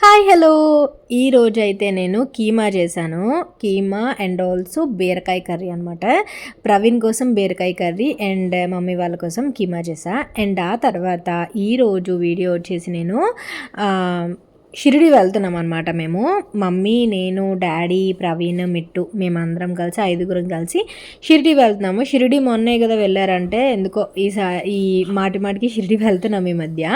Hi hello ఈరోజైతే నేను కీమా చేశాను. కీమా అండ్ ఆల్సో బీరకాయ కర్రీ అనమాట. ప్రవీణ్ కోసం బీరకాయ కర్రీ అండ్ మమ్మీ వాళ్ళ కోసం కీమా చేసా. అండ్ ఆ తర్వాత ఈరోజు వీడియో వచ్చేసి నేను షిరిడి వెళ్తున్నాం అనమాట. మేము మమ్మీ, నేను, డాడీ, ప్రవీణ్, మిట్టు మేమందరం కలిసి 5గురం కలిసి షిరిడి వెళ్తున్నాము. షిరిడి మొన్నే కదా వెళ్ళారంటే ఎందుకో ఈ మాటికి షిరిడి వెళ్తున్నాం. ఈ మధ్య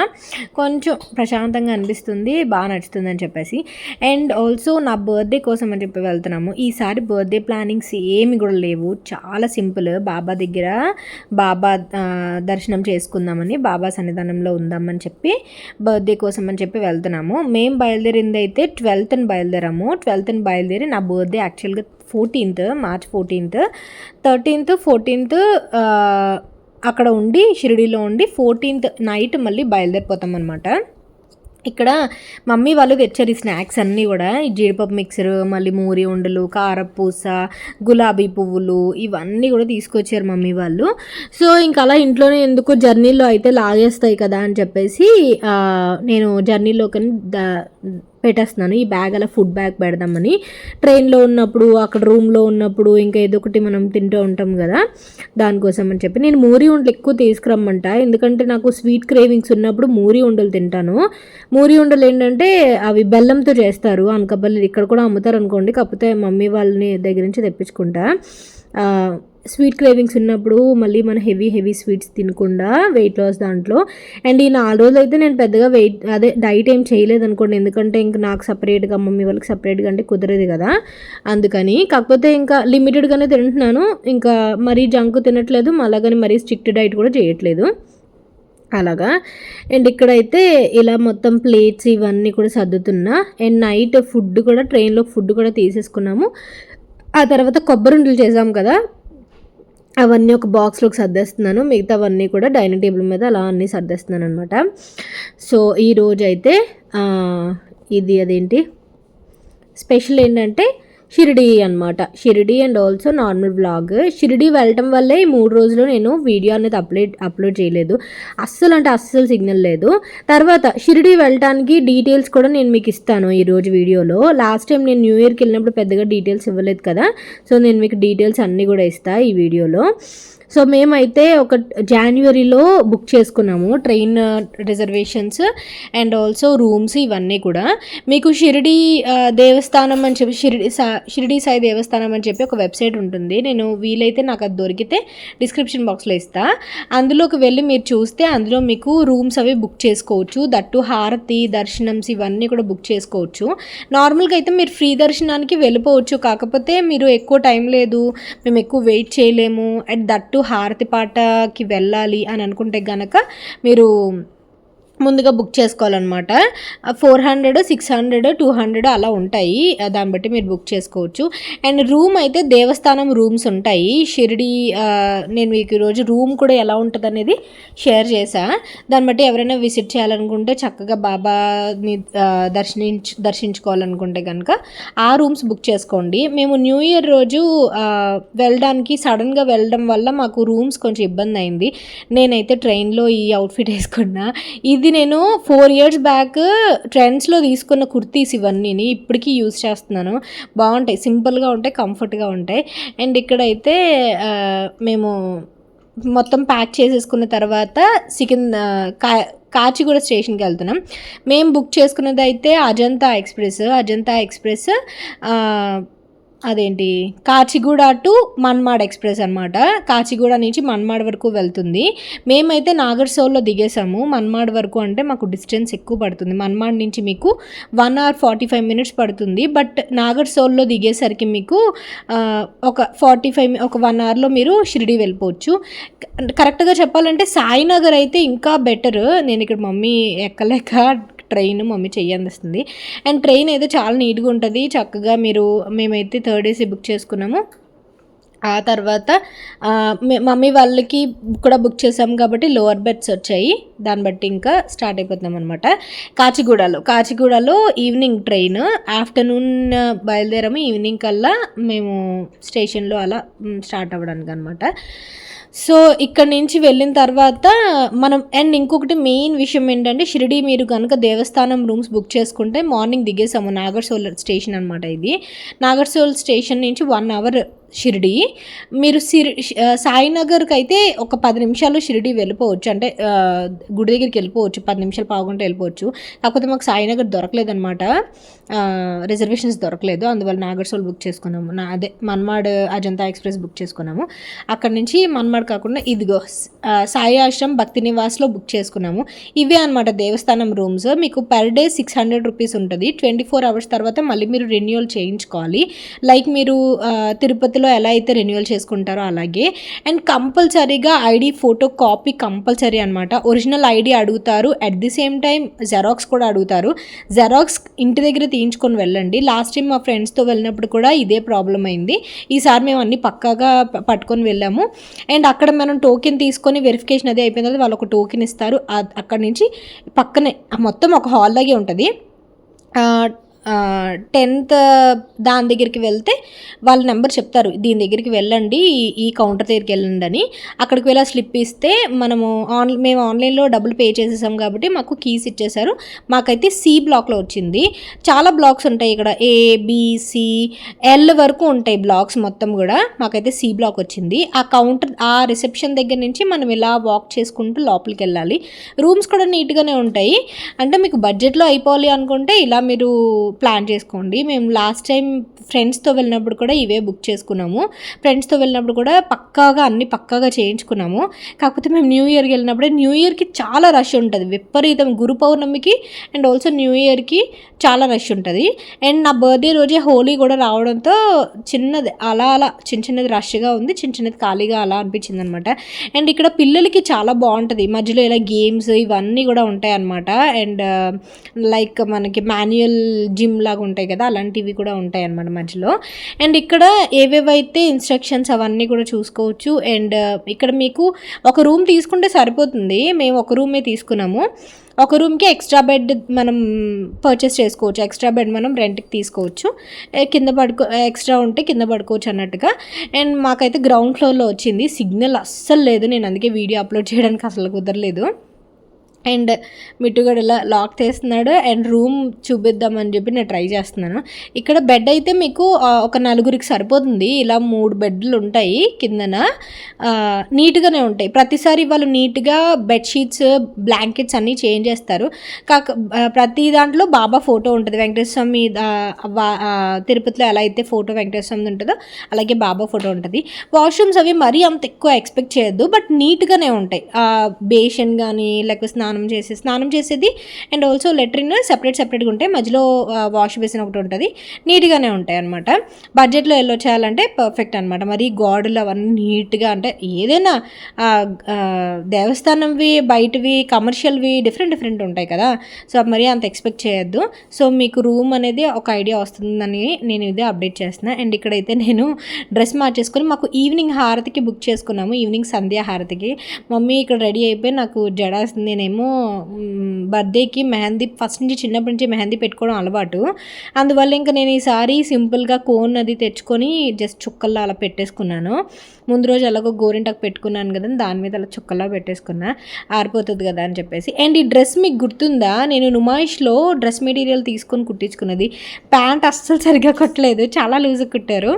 కొంచెం ప్రశాంతంగా అనిపిస్తుంది, బాగా నచ్చుతుంది అని చెప్పేసి. అండ్ ఆల్సో నా బర్త్డే కోసం అని చెప్పి వెళ్తున్నాము. ఈసారి బర్త్డే ప్లానింగ్స్ ఏమి కూడా లేవు, చాలా సింపుల్. బాబా దగ్గర బాబా దర్శనం చేసుకుందామని, బాబా సన్నిధానంలో ఉందామని చెప్పి బర్త్డే కోసం అని చెప్పి వెళ్తున్నాము. మేము బయలుదేరింది అయితే 12th బయలుదేరాము. 12th బయలుదేరి నా బర్త్డే యాక్చువల్గా 14th March 14th 13th 14th అక్కడ ఉండి షిరిడీలో ఉండి 14th నైట్ మళ్ళీ బయలుదేరిపోతాం అనమాట. ఇక్కడ మమ్మీ వాళ్ళు తెచ్చారు ఈ స్నాక్స్ అన్నీ కూడా. ఈ జీడిపప్పు మిక్సరు, మళ్ళీ మూరి ఉండలు, కారపూస, గులాబీ పువ్వులు ఇవన్నీ కూడా తీసుకొచ్చారు మమ్మీ వాళ్ళు. సో ఇంకా అలా ఇంట్లోనే ఎందుకు జర్నీలో అయితే లాగేస్తాయి కదా అని చెప్పేసి నేను జర్నీలోకి పెట్టేస్తున్నాను. ఈ బ్యాగ్ అలా ఫుడ్ బ్యాగ్ పెడదామని. ట్రైన్లో ఉన్నప్పుడు, అక్కడ రూమ్లో ఉన్నప్పుడు ఇంకా ఏదో ఒకటి మనం తింటూ ఉంటాం కదా, దానికోసం అని చెప్పి నేను మూరి ఉండలు ఎక్కువ తీసుకురమ్మంట. ఎందుకంటే నాకు స్వీట్ క్రేవింగ్స్ ఉన్నప్పుడు మూరి ఉండలు తింటాను. మూరి ఉండలు ఏంటంటే అవి బెల్లంతో చేస్తారు. అనకాపల్లి ఇక్కడ కూడా అమ్ముతారు అనుకోండి, కాకపోతే మమ్మీ వాళ్ళని దగ్గర నుంచి తెప్పించుకుంటా. స్వీట్ క్రేవింగ్స్ ఉన్నప్పుడు మళ్ళీ మన హెవీ స్వీట్స్ తినకుండా వెయిట్ లాస్ దాంట్లో. అండ్ ఈ 4 రోజులు అయితే నేను పెద్దగా డైట్ ఏం చేయలేదు అనుకోండి, ఎందుకంటే ఇంకా నాకు సపరేట్గా మమ్మీ వాళ్ళకి సపరేట్గా అంటే కుదరదు కదా, అందుకని. కాకపోతే ఇంకా లిమిటెడ్గానే తింటున్నాను, ఇంకా మరీ జంక్ తినట్లేదు, అలాగని మరీ స్ట్రిక్ట్ డైట్ కూడా చేయట్లేదు అలాగా. అండ్ ఇక్కడైతే ఇలా మొత్తం ప్లేట్స్ ఇవన్నీ కూడా సర్దుతున్నా. అండ్ నైట్ ఫుడ్ కూడా ట్రైన్లో ఫుడ్ కూడా తీసేసుకున్నాము. ఆ తర్వాత కొబ్బరి ఉండలు చేసాం కదా, అవన్నీ ఒక బాక్స్లోకి సర్దేస్తున్నాను. మిగతావన్నీ కూడా డైనింగ్ టేబుల్ మీద అలా అన్నీ సర్దేస్తున్నాను అనమాట. సో ఈరోజు అయితే అదేంటి స్పెషల్ ఏంటంటే షిరిడి అనమాట. Shirdi and also normal vlog. Shirdi వెళ్ళటం వల్లే ఈ 3 రోజులు నేను వీడియో అనేది అప్లోడ్ చేయలేదు. అస్సలు సిగ్నల్ లేదు. తర్వాత షిరిడి వెళ్ళటానికి డీటెయిల్స్ కూడా నేను మీకు ఇస్తాను ఈరోజు వీడియోలో. లాస్ట్ టైం నేను న్యూ ఇయర్కి వెళ్ళినప్పుడు పెద్దగా డీటెయిల్స్ ఇవ్వలేదు కదా, సో నేను మీకు డీటెయిల్స్ అన్నీ కూడా ఇస్తాను ఈ వీడియోలో. సో మేమైతే ఒక జాన్వరిలో బుక్ చేసుకున్నాము train reservations and also rooms ఇవన్నీ కూడా. మీకు షిరిడి దేవస్థానం అని చెప్పి షిరిడి సాయి దేవస్థానం అని చెప్పి ఒక వెబ్సైట్ ఉంటుంది. నేను వీలైతే నాకు అది దొరికితే డిస్క్రిప్షన్ బాక్స్లో ఇస్తా. అందులోకి వెళ్ళి మీరు చూస్తే అందులో మీకు రూమ్స్ అవి బుక్ చేసుకోవచ్చు. దట్టు హారతి దర్శనమ్స్ ఇవన్నీ కూడా బుక్ చేసుకోవచ్చు. నార్మల్గా అయితే మీరు ఫ్రీ దర్శనానికి వెళ్ళిపోవచ్చు, కాకపోతే మీరు ఎక్కువ టైం లేదు, మేము ఎక్కువ వెయిట్ చేయలేము, అండ్ దట్టు హారతి పాటకి వెళ్ళాలి అని అనుకుంటే గనక మీరు ముందుగా బుక్ చేసుకోవాలన్నమాట. 400, 600, 200 అలా ఉంటాయి, దాన్ని బట్టి మీరు బుక్ చేసుకోవచ్చు. అండ్ రూమ్ అయితే దేవస్థానం రూమ్స్ ఉంటాయి షిరిడి. నేను మీకు ఈరోజు రూమ్ కూడా ఎలా ఉంటుంది అనేది షేర్ చేశా. దాన్ని బట్టి ఎవరైనా విజిట్ చేయాలనుకుంటే చక్కగా బాబాని దర్శించుకోవాలనుకుంటే కనుక ఆ రూమ్స్ బుక్ చేసుకోండి. మేము న్యూ ఇయర్ రోజు వెళ్ళడానికి సడన్గా వెళ్ళడం వల్ల మాకు రూమ్స్ కొంచెం ఇబ్బంది అయింది. నేనైతే ట్రైన్లో ఈ అవుట్ఫిట్ వేసుకున్నా. ఇది నేను 4 years బ్యాక్ ట్రెండ్స్లో తీసుకున్న కుర్తీస్ ఇవన్నీ ఇప్పటికీ యూజ్ చేస్తున్నాను. బాగుంటాయి, సింపుల్గా ఉంటాయి, కంఫర్ట్గా ఉంటాయి. అండ్ ఇక్కడైతే మేము మొత్తం ప్యాక్ చేసేసుకున్న తర్వాత కాచిగూడ స్టేషన్కి వెళ్తున్నాం. మేము బుక్ చేసుకున్నది అయితే అజంతా ఎక్స్ప్రెస్ అదేంటి కాచిగూడ టు మన్మాడ్ ఎక్స్ప్రెస్ అనమాట. కాచిగూడ నుంచి మన్మాడ్ వరకు వెళ్తుంది. మేమైతే నాగర్సోల్లో దిగేసాము. మన్మాడ్ వరకు అంటే మాకు డిస్టెన్స్ ఎక్కువ పడుతుంది. మన్మాడ్ నుంచి మీకు 1 hour 45 minutes పడుతుంది. బట్ నాగర్సోల్లో దిగేసరికి మీకు ఒక 1 hourలో మీరు షిరిడి వెళ్ళిపోవచ్చు. కరెక్ట్గా చెప్పాలంటే సాయినగర్ అయితే ఇంకా బెటర్. నేను ఇక్కడ మమ్మీ ఎక్కలేక ట్రైన్ మమ్మీ చెయ్యందిస్తుంది. అండ్ ట్రైన్ అయితే చాలా నీట్గా ఉంటుంది, చక్కగా మేమైతే 3rd AC బుక్ చేసుకున్నాము. ఆ తర్వాత మమ్మీ వాళ్ళకి కూడా బుక్ చేసాము కాబట్టి లోవర్ బెడ్స్ వచ్చాయి. దాన్ని బట్టి ఇంకా స్టార్ట్ అయిపోతున్నాం అనమాట. కాచిగూడలో ఈవినింగ్ ట్రైన్, ఆఫ్టర్నూన్ బయలుదేరాము. ఈవినింగ్ కల్లా మేము స్టేషన్లో అలా స్టార్ట్ అవ్వడానికి అనమాట. సో ఇక్కడ నుంచి వెళ్ళిన తర్వాత మనం అండ్ ఇంకొకటి మెయిన్ విషయం ఏంటంటే షిరిడి మీరు కనుక దేవస్థానం రూమ్స్ బుక్ చేసుకుంటే మార్నింగ్ దిగేసాము. నాగర్సోల్ స్టేషన్ అనమాట ఇది. నాగర్సోల్ స్టేషన్ నుంచి 1 అవర్ షిరిడి. మీరు సాయినగర్కి అయితే ఒక 10 నిమిషాల్లో షిరిడి వెళ్ళిపోవచ్చు, అంటే గుడి దగ్గరికి వెళ్ళిపోవచ్చు, 10 నిమిషాలు పావుగంట వెళ్ళిపోవచ్చు. కాకపోతే మాకు సాయినగర్ దొరకలేదనమాట, రిజర్వేషన్స్ దొరకలేదు, అందువల్ల నాగర్సోల్ బుక్ చేసుకున్నాము. అదే మన్మాడ్ అజంతా ఎక్స్ప్రెస్ బుక్ చేసుకున్నాము. అక్కడ నుంచి మన్మాడ్ కాకుండా ఇదిగో సాయి ఆశ్రమ్ భక్తి నివాస్లో బుక్ చేసుకున్నాము. ఇవే అనమాట దేవస్థానం రూమ్స్. మీకు పర్ డే 600 రూపీస్ ఉంటుంది. 24 అవర్స్ తర్వాత మళ్ళీ మీరు రెన్యువల్ చేయించుకోవాలి. లైక్ మీరు తిరుపతిలో ఎలా అయితే రెన్యువల్ చేసుకుంటారో అలాగే. అండ్ కంపల్సరీగా ఐడి ఫోటో కాపీ కంపల్సరీ అనమాట. ఒరిజినల్ ఐడి అడుగుతారు, at the same time xerox కూడా అడుగుతారు. జెరాక్స్ ఇంటి దగ్గర తీయించుకొని వెళ్ళండి. లాస్ట్ టైం మా ఫ్రెండ్స్తో వెళ్ళినప్పుడు కూడా ఇదే ప్రాబ్లం అయింది. ఈసారి మేము అన్ని పక్కాగా పట్టుకొని వెళ్ళాము. అండ్ అక్కడ మనం టోకెన్ తీసుకొని వెరిఫికేషన్ అదే అయిపోయిన తర్వాత వాళ్ళు ఒక టోకెన్ ఇస్తారు. అక్కడి నుంచి పక్కనే మొత్తం ఒక హాల్ లాగే ఉంటుంది. 10th దాని దగ్గరికి వెళ్తే వాళ్ళ నెంబర్ చెప్తారు, దీని దగ్గరికి వెళ్ళండి, ఈ కౌంటర్ దగ్గరికి వెళ్ళండి అని. అక్కడికి వెళ్ళి స్లిప్ ఇస్తే మేము ఆన్లైన్లో డబ్బులు పే చేసేసాం కాబట్టి మాకు కీస్ ఇచ్చేసారు. మాకైతే సి బ్లాక్లో వచ్చింది. చాలా బ్లాక్స్ ఉంటాయి ఇక్కడ, ABCL వరకు ఉంటాయి బ్లాక్స్ మొత్తం కూడా. మాకైతే సి బ్లాక్ వచ్చింది. ఆ కౌంటర్ ఆ రిసెప్షన్ దగ్గర నుంచి మనం ఇలా వాక్ చేసుకుంటూ లోపలికి వెళ్ళాలి. రూమ్స్ కూడా నీట్గానే ఉంటాయి. అంటే మీకు బడ్జెట్లో అయిపోవాలి అనుకుంటే ఇలా మీరు ప్లాన్ చేసుకోండి. మేము లాస్ట్ టైం ఫ్రెండ్స్తో వెళ్ళినప్పుడు కూడా ఇవే బుక్ చేసుకున్నాము. ఫ్రెండ్స్తో వెళ్ళినప్పుడు కూడా అన్ని పక్కాగా చేయించుకున్నాము. కాకపోతే మేము న్యూ ఇయర్కి వెళ్ళినప్పుడే, న్యూ ఇయర్కి చాలా రష్ ఉంటుంది విపరీతం. గురు పౌర్ణమికి అండ్ ఆల్సో న్యూ ఇయర్కి చాలా రష్ ఉంటుంది. అండ్ నా బర్త్డే రోజే హోలీ కూడా రావడంతో చిన్నది అలా చిన్నది రష్గా ఉంది, చిన్నది ఖాళీగా అలా అనిపించింది అనమాట. అండ్ ఇక్కడ పిల్లలకి చాలా బాగుంటుంది. మధ్యలో ఇలా గేమ్స్ ఇవన్నీ కూడా ఉంటాయి అన్నమాట. అండ్ లైక్ మనకి మాన్యువల్ జిమ్ లాగా ఉంటాయి కదా, అలాంటివి కూడా ఉంటాయి అన్నమాట మధ్యలో. అండ్ ఇక్కడ ఏవేవైతే ఇన్స్ట్రక్షన్స్ అవన్నీ కూడా చూసుకోవచ్చు. అండ్ ఇక్కడ మీకు ఒక రూమ్ తీసుకుంటే సరిపోతుంది. మేము ఒక రూమే తీసుకున్నాము. ఒక రూమ్కి ఎక్స్ట్రా బెడ్ మనం పర్చేస్ చేసుకోవచ్చు. ఎక్స్ట్రా బెడ్ మనం రెంట్కి తీసుకోవచ్చు. ఎక్స్ట్రా ఉంటే కింద పడుకోవచ్చు అన్నట్టుగా. అండ్ మాకైతే గ్రౌండ్ ఫ్లోర్లో వచ్చింది. సిగ్నల్ అస్సలు లేదు. నేను అందుకే వీడియో అప్లోడ్ చేయడానికి అసలు కుదరలేదు. అండ్ మిట్టుగడు ఇలా లాక్ చేస్తున్నాడు. అండ్ రూమ్ చూపిద్దామని చెప్పి నేను ట్రై చేస్తున్నాను. ఇక్కడ బెడ్ అయితే మీకు ఒక 4గురికి సరిపోతుంది. ఇలా 3 బెడ్లు ఉంటాయి కిందన. నీట్గానే ఉంటాయి. ప్రతిసారి వాళ్ళు నీట్గా బెడ్షీట్స్ బ్లాంకెట్స్ అన్నీ చేంజ్ చేస్తారు. ప్రతి దాంట్లో బాబా ఫోటో ఉంటుంది. వెంకటేశ్వర స్వామి తిరుపతిలో ఎలా అయితే ఫోటో వెంకటేశ్వర స్వామి ఉంటుందో అలాగే బాబా ఫోటో ఉంటుంది. వాష్రూమ్స్ అవి మరీ అంత ఎక్కువ ఎక్స్పెక్ట్ చేయొద్దు, బట్ నీట్గానే ఉంటాయి. బేషన్ కానీ లేకపోతే స్నానం చేసేది అండ్ ఆల్సో లెట్రిన్ సెపరేట్గా ఉంటాయి. మధ్యలో వాష్ బేసిన్ ఒకటి ఉంటుంది. నీట్గానే ఉంటాయి అనమాట. బడ్జెట్లో చేయాలంటే పర్ఫెక్ట్ అనమాట. మరి గోడలు అవన్నీ నీట్గా, అంటే ఏదైనా దేవస్థానంవి బయటవి కమర్షియల్వి డిఫరెంట్ ఉంటాయి కదా. సో మరీ అంత ఎక్స్పెక్ట్ చేయొద్దు. సో మీకు రూమ్ అనేది ఒక ఐడియా వస్తుందని నేను ఇదే అప్డేట్ చేస్తున్నా. అండ్ ఇక్కడైతే నేను డ్రెస్ మార్చేసుకొని మాకు ఈవినింగ్ హారతికి బుక్ చేసుకున్నాము. ఈవినింగ్ సంధ్యా హారతికి మమ్మీ ఇక్కడ రెడీ అయిపోయి నాకు జడాస్తుంది. నేనేమో బర్త్డేకి మెహందీ ఫస్ట్ నుంచి చిన్నప్పటి నుంచి మెహందీ పెట్టుకోవడం అలవాటు. అందువల్ల ఇంకా నేను ఈసారి సింపుల్గా కోన్ అది తెచ్చుకొని జస్ట్ చుక్కల్లో అలా పెట్టేసుకున్నాను. ముందు రోజు అలాగో గోరింటాకు పెట్టుకున్నాను కదా, దాని మీద అలా చుక్కల్లా పెట్టేసుకున్నా, ఆరిపోతుంది కదా అని చెప్పేసి. అండ్ ఈ డ్రెస్ మీకు గుర్తుందా, నేను నుమాయిష్లో డ్రెస్ మెటీరియల్ తీసుకొని కుట్టించుకున్నది. ప్యాంట్ అస్సలు సరిగ్గా కుట్టలేదు, చాలా లూజ్గా కుట్టారు.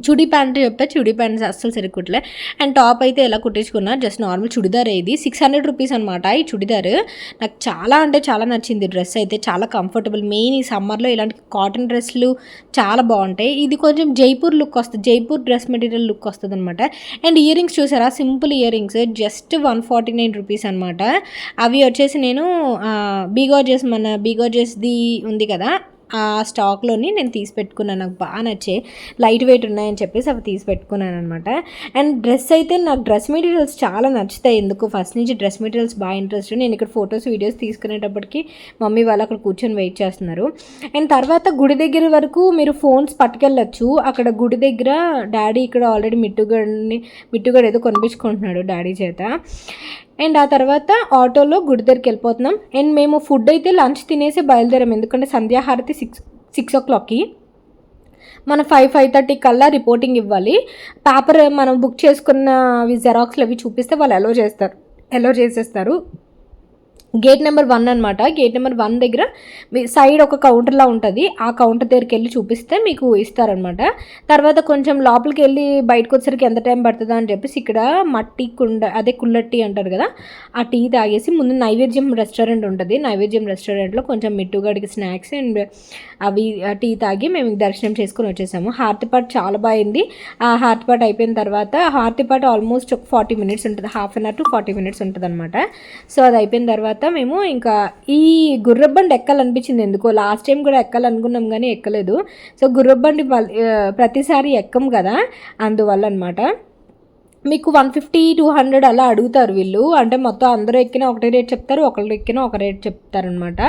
చుడీ ప్యాంట్ చుడీ ప్యాంట్స్ అస్సలు సరిగ్గుట్లే. అండ్ టాప్ అయితే ఎలా కుట్టించుకున్నా, జస్ట్ నార్మల్ చుడిదార్. ఇది 600 రూపీస్ అనమాట ఈ చుడిదార్. నాకు చాలా అంటే చాలా నచ్చింది. డ్రెస్ అయితే చాలా కంఫర్టబుల్. మెయిన్ ఈ సమ్మర్లో ఇలాంటి కాటన్ డ్రెస్లు చాలా బాగుంటాయి. ఇది కొంచెం జైపూర్ లుక్ వస్తుంది, జైపూర్ డ్రెస్ మెటీరియల్ లుక్ వస్తుంది అనమాట. అండ్ ఇయర్ రింగ్స్ చూసారా, simple ear rings, just 149 rupees అనమాట. అవి వచ్చేసి నేను బీగోర్జెస్ది ఉంది కదా, ఆ స్టాక్లోని నేను తీసి పెట్టుకున్నాను. నాకు బాగా నచ్చే లైట్ వెయిట్ ఉన్నాయని చెప్పేసి అవి తీసి పెట్టుకున్నాను అనమాట. అండ్ డ్రెస్ అయితే నాకు డ్రెస్ మెటీరియల్స్ చాలా నచ్చుతాయి. ఎందుకు ఫస్ట్ నుంచి డ్రెస్ మెటీరియల్స్ బాగా ఇంట్రెస్ట్. నేను ఇక్కడ ఫొటోస్ వీడియోస్ తీసుకునేటప్పటికి మమ్మీ వాళ్ళు అక్కడ కూర్చొని వెయిట్ చేస్తున్నారు. అండ్ తర్వాత గుడి దగ్గర వరకు మీరు ఫోన్స్ పట్టుకెళ్ళచ్చు. అక్కడ గుడి దగ్గర డాడీ ఇక్కడ ఆల్రెడీ మిట్టుగడు ఏదో కొనిపించుకుంటున్నాడు డాడీ చేత. అండ్ ఆ తర్వాత ఆటోలో గుడి దగ్గరికి వెళ్ళిపోతున్నాం. అండ్ మేము ఫుడ్ అయితే లంచ్ తినేసి బయలుదేరాం, ఎందుకంటే సంధ్యాహారతి 6 o'clockకి. మన 5:30 కల్లా రిపోర్టింగ్ ఇవ్వాలి. పేపర్ మనం బుక్ చేసుకున్న జెరాక్స్లు అవి చూపిస్తే వాళ్ళు అలో చేసేస్తారు. గేట్ నెంబర్ 1 అనమాట. గేట్ నెంబర్ 1 దగ్గర మీ సైడ్ ఒక కౌంటర్లా ఉంటుంది. ఆ కౌంటర్ దగ్గరికి వెళ్ళి చూపిస్తే మీకు ఇస్తారనమాట. తర్వాత కొంచెం లోపలికి వెళ్ళి బయటకు వచ్చేసరికి ఎంత టైం పడుతుందా అని చెప్పేసి ఇక్కడ మట్టి కుండ, అదే కుల్లట్టి అంటారు కదా, ఆ టీ తాగేసి ముందు నైవేద్యం రెస్టారెంట్ ఉంటుంది. నైవేద్యం రెస్టారెంట్లో కొంచెం మిట్టుగాడికి స్నాక్స్ అండ్ అవి టీ తాగి మేము దర్శనం చేసుకుని వచ్చేసాము. హారతిపాట చాలా బాగుంది. ఆ హారతిపాట అయిపోయిన తర్వాత హారతిపాట ఆల్మోస్ట్ ఒక 40 మినిట్స్ ఉంటుంది, half an hour to 40 minutes ఉంటుంది అనమాట. సో అది అయిపోయిన తర్వాత మేము ఇంకా ఈ గుర్రబండి ఎక్కాలనిపించింది ఎందుకో. లాస్ట్ టైం కూడా ఎక్కాలనుకున్నాం కానీ ఎక్కలేదు. సో గుర్రబండి ప్రతిసారి ఎక్కం కదా, అందువల్ల అనమాట. మీకు 150-200 అలా అడుగుతారు వీళ్ళు. అంటే మొత్తం అందరూ ఎక్కినా ఒకటే రేట్ చెప్తారు, ఒకళ్ళు ఎక్కినా ఒక రేట్ చెప్తారనమాట.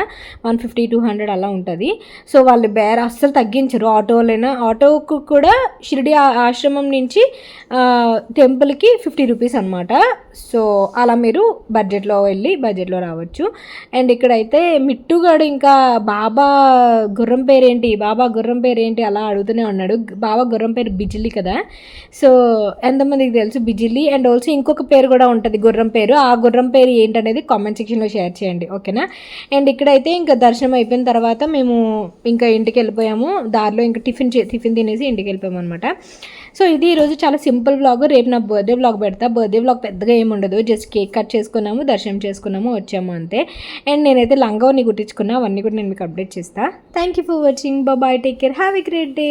150-200 అలా ఉంటుంది. సో వాళ్ళు బేర్ అస్సలు తగ్గించరు. ఆటోకు కూడా షిరిడి ఆశ్రమం నుంచి టెంపుల్కి 50 రూపీస్ అనమాట. సో అలా మీరు బడ్జెట్లో రావచ్చు. అండ్ ఇక్కడైతే మిట్టుగాడు ఇంకా బాబా గుర్రం పేరేంటి అలా అడుగుతూనే ఉన్నాడు. బాబా గుర్రం పేరు బిజిలీ కదా. సో ఎంతమందికి తెలుసు బిజిలీ? అండ్ ఆల్సో ఇంకొక పేరు కూడా ఉంటుంది గుర్రం పేరు. ఆ గుర్రం పేరు ఏంటనేది కామెంట్ సెక్షన్లో షేర్ చేయండి, ఓకేనా? అండ్ ఇక్కడైతే ఇంకా దర్శనం అయిపోయిన తర్వాత మేము ఇంకా ఇంటికి వెళ్ళిపోయాము. దారిలో ఇంకా టిఫిన్ తినేసి ఇంటికి వెళ్ళిపోయాము అనమాట. సో ఇది ఈరోజు చాలా సింపుల్ వ్లాగ్. రేపు నా బర్త్డే వ్లాగ్ పెడతా. బర్త్డే వ్లాగ్ పెద్దగా ఏమి ఉండదు, జస్ట్ కేక్ కట్ చేసుకున్నాము, దర్శనం చేసుకున్నాము, వచ్చాము అంతే. అండ్ నేనైతే లంగావని కుట్టించుకున్నా, అవన్నీ కూడా నేను మీకు అప్డేట్ చేస్తాను. Thank you for watching. Bye, take care, have a great day.